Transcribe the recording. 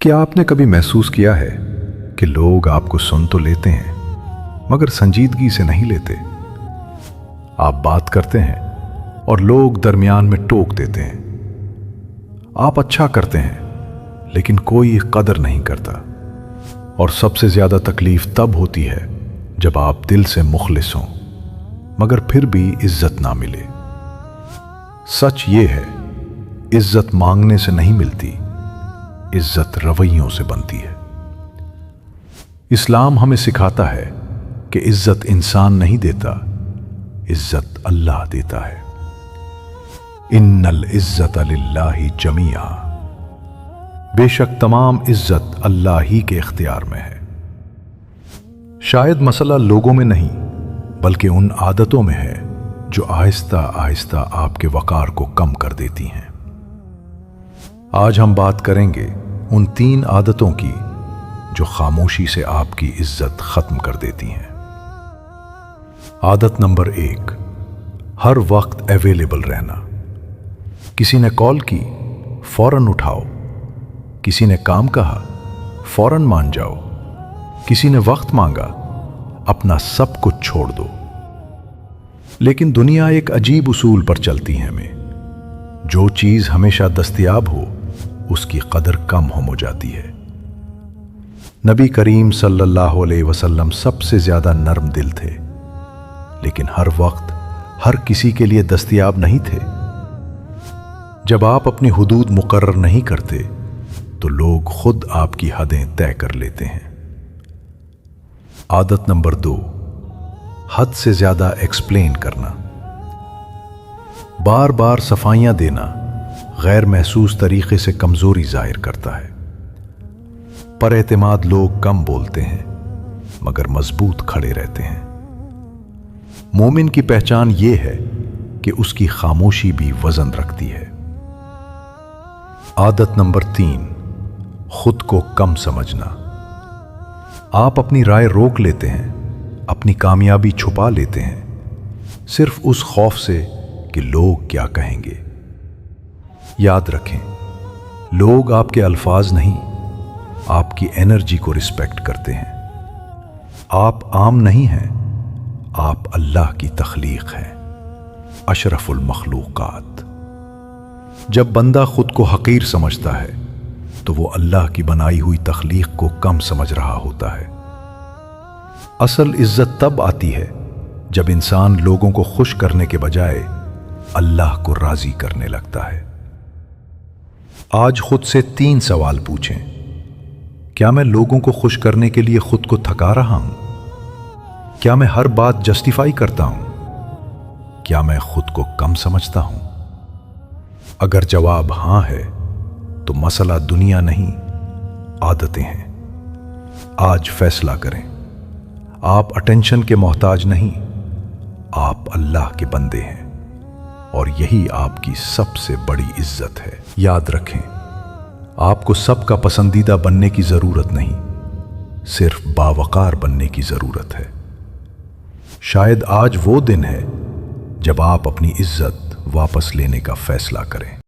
क्या आपने कभी महसूस किया है कि लोग आपको सुन तो लेते हैं मगर संजीदगी से नहीं लेते? आप बात करते हैं और लोग दरमियान में टोक देते हैं। आप अच्छा करते हैं लेकिन कोई कदर नहीं करता। और सबसे ज्यादा तकलीफ तब होती है जब आप दिल से मुखलिस हों मगर फिर भी इज्जत ना मिले। सच ये है, इज्जत मांगने से नहीं मिलती, इज्जत रवैयों से बनती है। इस्लाम हमें सिखाता है कि इज्जत इंसान नहीं देता, इज्जत अल्लाह देता है। इन्नल इज्जत लिल्लाहि जमीआ, बेशक तमाम इज्जत अल्लाह ही के इख्तियार में है। शायद मसला लोगों में नहीं बल्कि उन आदतों में है जो आहिस्ता आहिस्ता आपके वकार को कम कर देती हैं। आज हम बात करेंगे उन 3 आदतों की जो खामोशी से आपकी इज्जत खत्म कर देती हैं। आदत नंबर 1, हर वक्त अवेलेबल रहना। किसी ने कॉल की, फौरन उठाओ। किसी ने काम कहा, फौरन मान जाओ। किसी ने वक्त मांगा, अपना सब कुछ छोड़ दो। लेकिन दुनिया एक अजीब उसूल पर चलती है हमें, जो चीज हमेशा दस्तयाब हो उसकी कदर कम हो जाती है। नबी करीम सल्लल्लाहु अलैहि वसल्लम सबसे ज्यादा नरम दिल थे, लेकिन हर वक्त हर किसी के लिए दस्तयाब नहीं थे। जब आप अपनी हुदूद मुकर्रर नहीं करते तो लोग खुद आपकी हदें तय कर लेते हैं। आदत नंबर 2, हद से ज्यादा एक्सप्लेन करना। बार बार सफाइयां देना गैर महसूस तरीके से कमजोरी जाहिर करता है। पर एतमाद लोग कम बोलते हैं मगर मजबूत खड़े रहते हैं। मोमिन की पहचान यह है कि उसकी खामोशी भी वजन रखती है। आदत नंबर 3, खुद को कम समझना। आप अपनी राय रोक लेते हैं, अपनी कामयाबी छुपा लेते हैं, सिर्फ उस खौफ से कि लोग क्या कहेंगे। याद रखें, लोग आपके अल्फाज नहीं, आपकी एनर्जी को रिस्पेक्ट करते हैं। आप आम नहीं हैं, आप अल्लाह की तख्लीक हैं, अशरफुल मखलूकात। जब बंदा खुद को हकीर समझता है तो वो अल्लाह की बनाई हुई तख्लीक को कम समझ रहा होता है। असल इज्जत तब आती है जब इंसान लोगों को खुश करने के बजाय अल्लाह को राजी करने लगता है। आज खुद से 3 सवाल पूछें। क्या मैं लोगों को खुश करने के लिए खुद को थका रहा हूं? क्या मैं हर बात जस्टिफाई करता हूं? क्या मैं खुद को कम समझता हूं? अगर जवाब हां है तो मसला दुनिया नहीं, आदतें हैं। आज फैसला करें। आप अटेंशन के मोहताज नहीं, आप अल्लाह के बंदे हैं और यही आपकी सबसे बड़ी इज्जत है। याद रखें, आपको सबका पसंदीदा बनने की जरूरत नहीं, सिर्फ बावकार बनने की जरूरत है। शायद आज वो दिन है जब आप अपनी इज्जत वापस लेने का फैसला करें।